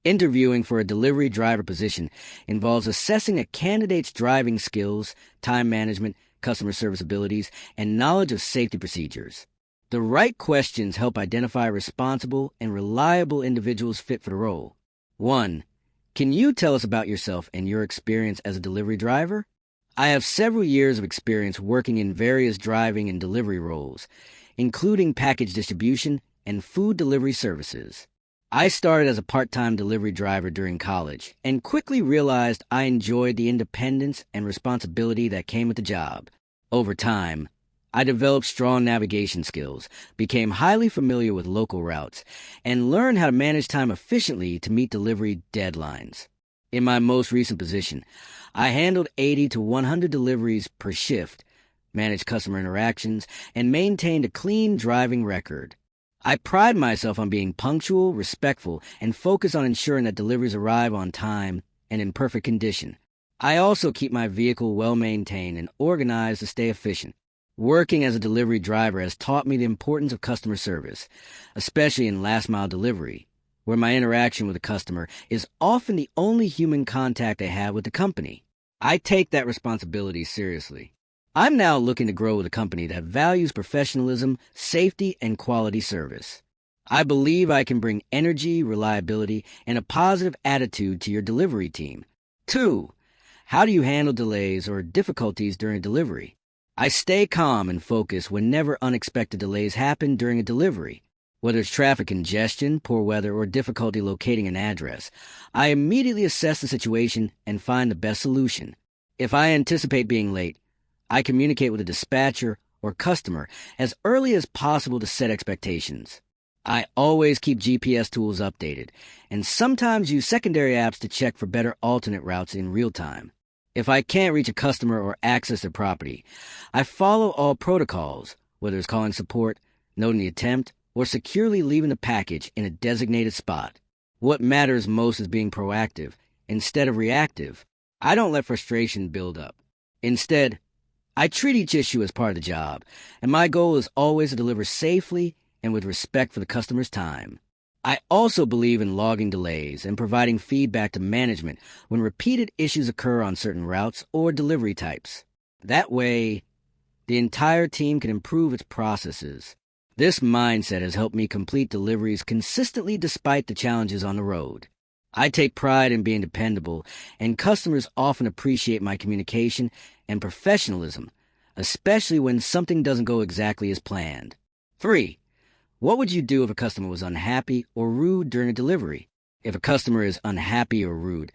Interviewing for a delivery driver position involves assessing a candidate's driving skills, time management, customer service abilities, and knowledge of safety procedures. The right questions help identify responsible and reliable individuals fit for the role. 1. Can you tell us about yourself and your experience as a delivery driver? I have several years of experience working in various driving and delivery roles, including package distribution and food delivery services. I started as a part-time delivery driver during college and quickly realized I enjoyed the independence and responsibility that came with the job. Over time, I developed strong navigation skills, became highly familiar with local routes, and learned how to manage time efficiently to meet delivery deadlines. In my most recent position, I handled 80 to 100 deliveries per shift, managed customer interactions, and maintained a clean driving record. I pride myself on being punctual, respectful, and focused on ensuring that deliveries arrive on time and in perfect condition. I also keep my vehicle well-maintained and organized to stay efficient. Working as a delivery driver has taught me the importance of customer service, especially in last-mile delivery, where my interaction with the customer is often the only human contact I have with the company. I take that responsibility seriously. I'm now looking to grow with a company that values professionalism, safety, and quality service. I believe I can bring energy, reliability, and a positive attitude to your delivery team. 2. How do you handle delays or difficulties during a delivery? I stay calm and focused whenever unexpected delays happen during a delivery. Whether it's traffic congestion, poor weather, or difficulty locating an address, I immediately assess the situation and find the best solution. If I anticipate being late, I communicate with the dispatcher or customer as early as possible to set expectations. I always keep GPS tools updated and sometimes use secondary apps to check for better alternate routes in real time. If I can't reach a customer or access their property, I follow all protocols, whether it's calling support, noting the attempt, or securely leaving the package in a designated spot. What matters most is being proactive instead of reactive. I don't let frustration build up. Instead, I treat each issue as part of the job, and my goal is always to deliver safely and with respect for the customer's time. I also believe in logging delays and providing feedback to management when repeated issues occur on certain routes or delivery types. That way, the entire team can improve its processes. This mindset has helped me complete deliveries consistently despite the challenges on the road. I take pride in being dependable, and customers often appreciate my communication and professionalism, especially when something doesn't go exactly as planned. 3. What would you do if a customer was unhappy or rude during a delivery? If a customer is unhappy or rude,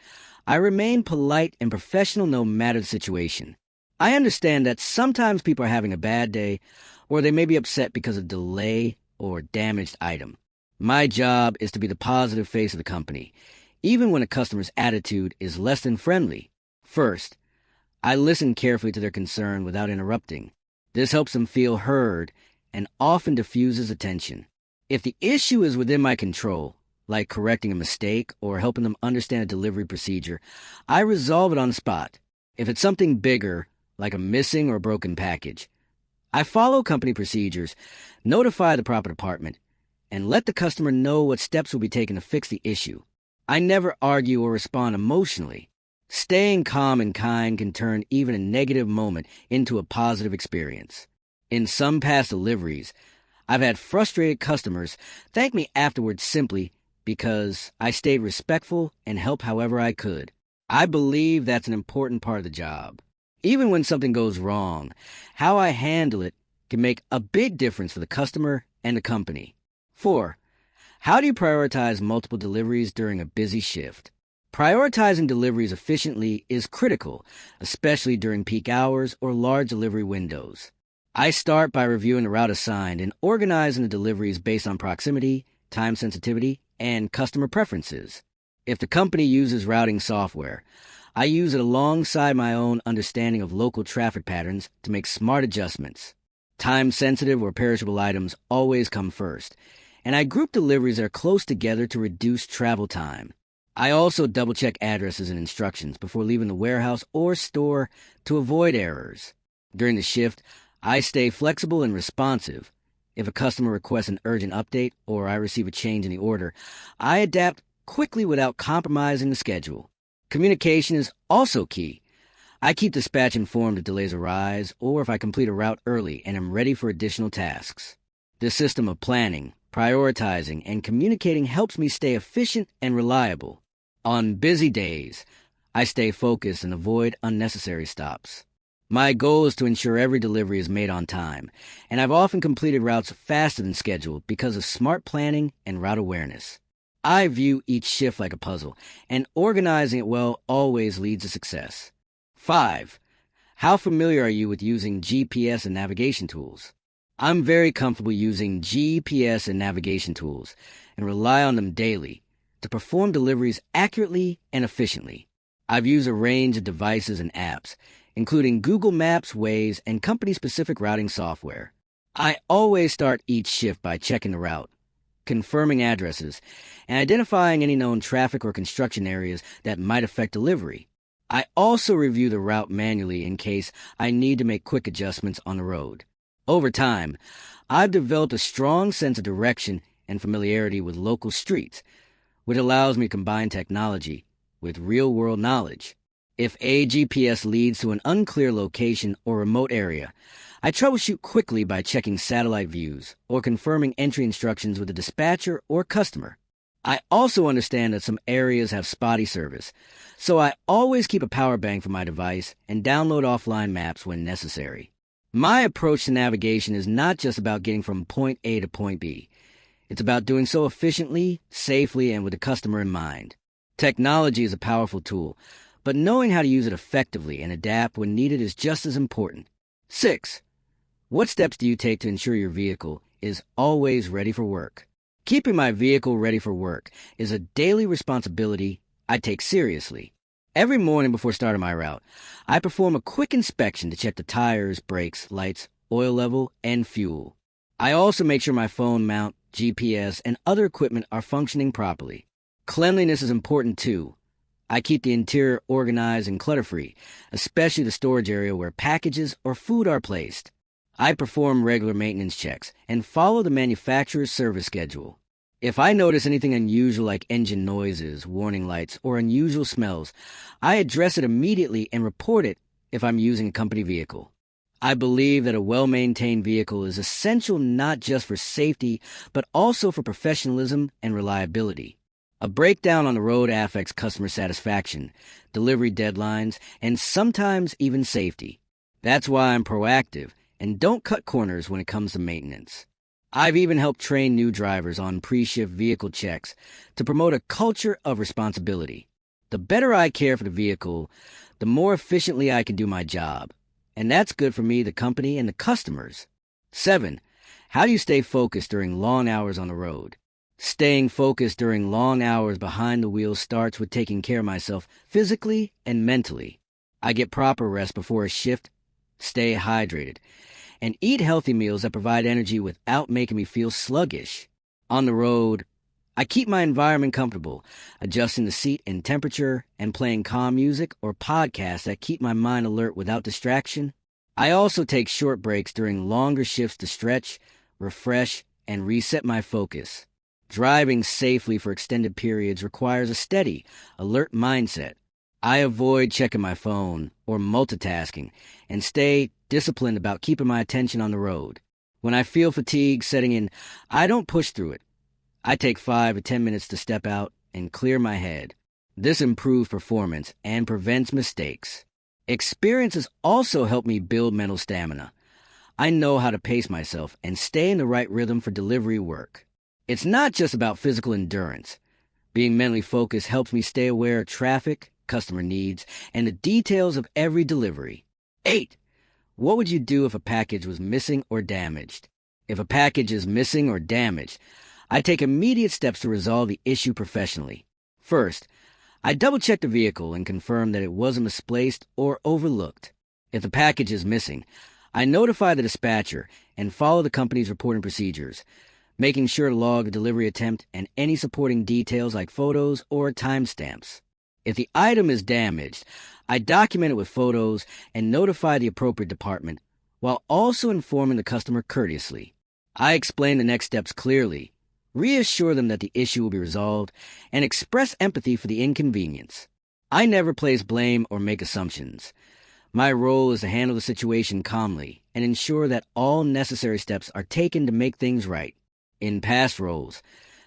I remain polite and professional no matter the situation. I understand that sometimes people are having a bad day, or they may be upset because of delay or damaged item. My job is to be the positive face of the company, even when a customer's attitude is less than friendly. First, I listen carefully to their concern without interrupting. This helps them feel heard and often diffuses attention. If the issue is within my control, like correcting a mistake or helping them understand a delivery procedure, I resolve it on the spot. If it's something bigger, like a missing or broken package, I follow company procedures, notify the proper department, and let the customer know what steps will be taken to fix the issue. I never argue or respond emotionally. Staying calm and kind can turn even a negative moment into a positive experience. In some past deliveries, I've had frustrated customers thank me afterwards simply because I stayed respectful and helped however I could. I believe that's an important part of the job. Even when something goes wrong, how I handle it can make a big difference for the customer and the company. 4. How do you prioritize multiple deliveries during a busy shift? Prioritizing deliveries efficiently is critical, especially during peak hours or large delivery windows. I start by reviewing the route assigned and organizing the deliveries based on proximity, time sensitivity, and customer preferences. If the company uses routing software, I use it alongside my own understanding of local traffic patterns to make smart adjustments. Time-sensitive or perishable items always come first, and I group deliveries that are close together to reduce travel time. I also double-check addresses and instructions before leaving the warehouse or store to avoid errors. During the shift, I stay flexible and responsive. If a customer requests an urgent update or I receive a change in the order, I adapt quickly without compromising the schedule. Communication is also key. I keep dispatch informed if delays arise or if I complete a route early and am ready for additional tasks. This system of planning, prioritizing, and communicating helps me stay efficient and reliable. On busy days, I stay focused and avoid unnecessary stops. My goal is to ensure every delivery is made on time, and I've often completed routes faster than scheduled because of smart planning and route awareness. I view each shift like a puzzle, and organizing it well always leads to success. 5. How familiar are you with using GPS and navigation tools? I'm very comfortable using GPS and navigation tools and rely on them daily to perform deliveries accurately and efficiently. I've used a range of devices and apps, including Google Maps, Waze, and company-specific routing software. I always start each shift by checking the route, confirming addresses, and identifying any known traffic or construction areas that might affect delivery. I also review the route manually in case I need to make quick adjustments on the road. Over time, I've developed a strong sense of direction and familiarity with local streets, which allows me to combine technology with real-world knowledge. If a GPS leads to an unclear location or remote area, I troubleshoot quickly by checking satellite views or confirming entry instructions with the dispatcher or customer. I also understand that some areas have spotty service, so I always keep a power bank for my device and download offline maps when necessary. My approach to navigation is not just about getting from point A to point B. It's about doing so efficiently, safely, and with the customer in mind. Technology is a powerful tool, but knowing how to use it effectively and adapt when needed is just as important. 6. What steps do you take to ensure your vehicle is always ready for work? Keeping my vehicle ready for work is a daily responsibility I take seriously. Every morning before starting my route, I perform a quick inspection to check the tires, brakes, lights, oil level, and fuel. I also make sure my phone mount, GPS, and other equipment are functioning properly. Cleanliness is important too. I keep the interior organized and clutter-free, especially the storage area where packages or food are placed. I perform regular maintenance checks and follow the manufacturer's service schedule. If I notice anything unusual like engine noises, warning lights, or unusual smells, I address it immediately and report it if I'm using a company vehicle. I believe that a well-maintained vehicle is essential not just for safety, but also for professionalism and reliability. A breakdown on the road affects customer satisfaction, delivery deadlines, and sometimes even safety. That's why I'm proactive and don't cut corners when it comes to maintenance. I've even helped train new drivers on pre-shift vehicle checks to promote a culture of responsibility. The better I care for the vehicle, the more efficiently I can do my job. And that's good for me, the company, and the customers. 7. How do you stay focused during long hours on the road? Staying focused during long hours behind the wheel starts with taking care of myself physically and mentally. I get proper rest before a shift, stay hydrated, and eat healthy meals that provide energy without making me feel sluggish. On the road, I keep my environment comfortable, adjusting the seat and temperature and playing calm music or podcasts that keep my mind alert without distraction. I also take short breaks during longer shifts to stretch, refresh, and reset my focus. Driving safely for extended periods requires a steady, alert mindset. I avoid checking my phone or multitasking and stay disciplined about keeping my attention on the road. When I feel fatigue setting in, I don't push through it. I take 5 to 10 minutes to step out and clear my head. This improves performance and prevents mistakes. Experience has also helped me build mental stamina. I know how to pace myself and stay in the right rhythm for delivery work. It's not just about physical endurance. Being mentally focused helps me stay aware of traffic, customer needs, and the details of every delivery. 8. What would you do if a package was missing or damaged? If a package is missing or damaged, I take immediate steps to resolve the issue professionally. First, I double-check the vehicle and confirm that it wasn't misplaced or overlooked. If the package is missing, I notify the dispatcher and follow the company's reporting procedures, making sure to log the delivery attempt and any supporting details like photos or timestamps. If the item is damaged, I document it with photos and notify the appropriate department, while also informing the customer courteously. I explain the next steps clearly, reassure them that the issue will be resolved, and express empathy for the inconvenience. I never place blame or make assumptions. My role is to handle the situation calmly and ensure that all necessary steps are taken to make things right. In past roles,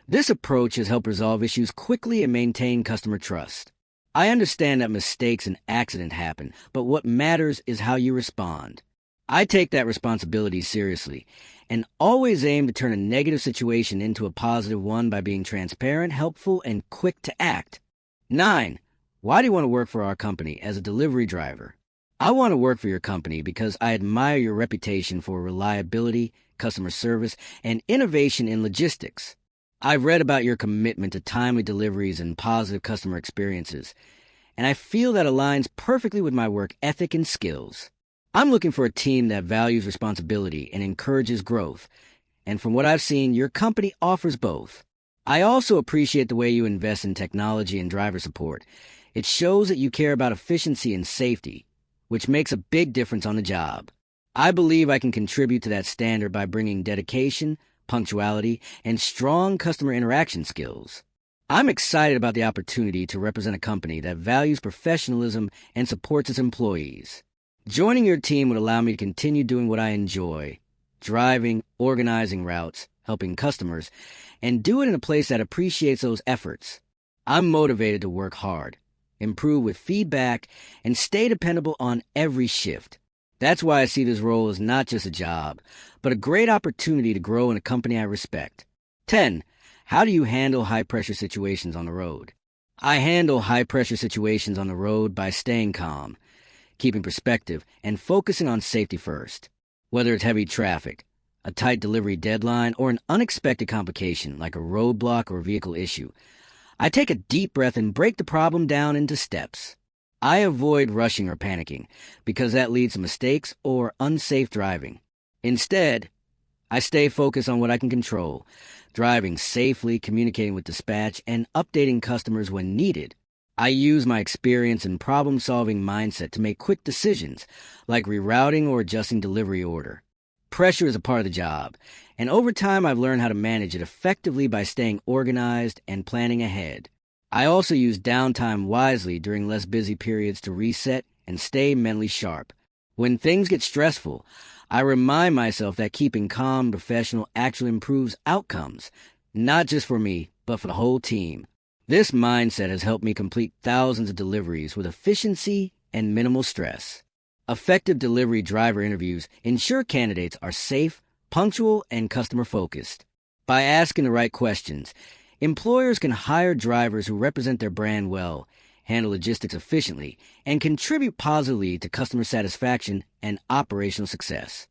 this approach has helped resolve issues quickly and maintain customer trust. I understand that mistakes and accidents happen, but what matters is how you respond. I take that responsibility seriously and always aim to turn a negative situation into a positive one by being transparent, helpful, and quick to act. 9. Why do you want to work for our company as a delivery driver? I want to work for your company because I admire your reputation for reliability, customer service, and innovation in logistics. I've read about your commitment to timely deliveries and positive customer experiences, and I feel that aligns perfectly with my work ethic and skills. I'm looking for a team that values responsibility and encourages growth, and from what I've seen, your company offers both. I also appreciate the way you invest in technology and driver support. It shows that you care about efficiency and safety, which makes a big difference on the job. I believe I can contribute to that standard by bringing dedication, punctuality, and strong customer interaction skills. I'm excited about the opportunity to represent a company that values professionalism and supports its employees. Joining your team would allow me to continue doing what I enjoy, driving, organizing routes, helping customers, and do it in a place that appreciates those efforts. I'm motivated to work hard, improve with feedback, and stay dependable on every shift. That's why I see this role as not just a job, but a great opportunity to grow in a company I respect. 10. How do you handle high-pressure situations on the road? I handle high-pressure situations on the road by staying calm, keeping perspective, and focusing on safety first. Whether it's heavy traffic, a tight delivery deadline, or an unexpected complication like a roadblock or vehicle issue, I take a deep breath and break the problem down into steps. I avoid rushing or panicking because that leads to mistakes or unsafe driving. Instead, I stay focused on what I can control, driving safely, communicating with dispatch, and updating customers when needed. I use my experience and problem-solving mindset to make quick decisions, like rerouting or adjusting delivery order. Pressure is a part of the job, and over time I've learned how to manage it effectively by staying organized and planning ahead. I also use downtime wisely during less busy periods to reset and stay mentally sharp. When things get stressful, I remind myself that keeping calm and professional actually improves outcomes, not just for me, but for the whole team. This mindset has helped me complete thousands of deliveries with efficiency and minimal stress. Effective delivery driver interviews ensure candidates are safe, punctual, and customer-focused. By asking the right questions, employers can hire drivers who represent their brand well, handle logistics efficiently, and contribute positively to customer satisfaction and operational success.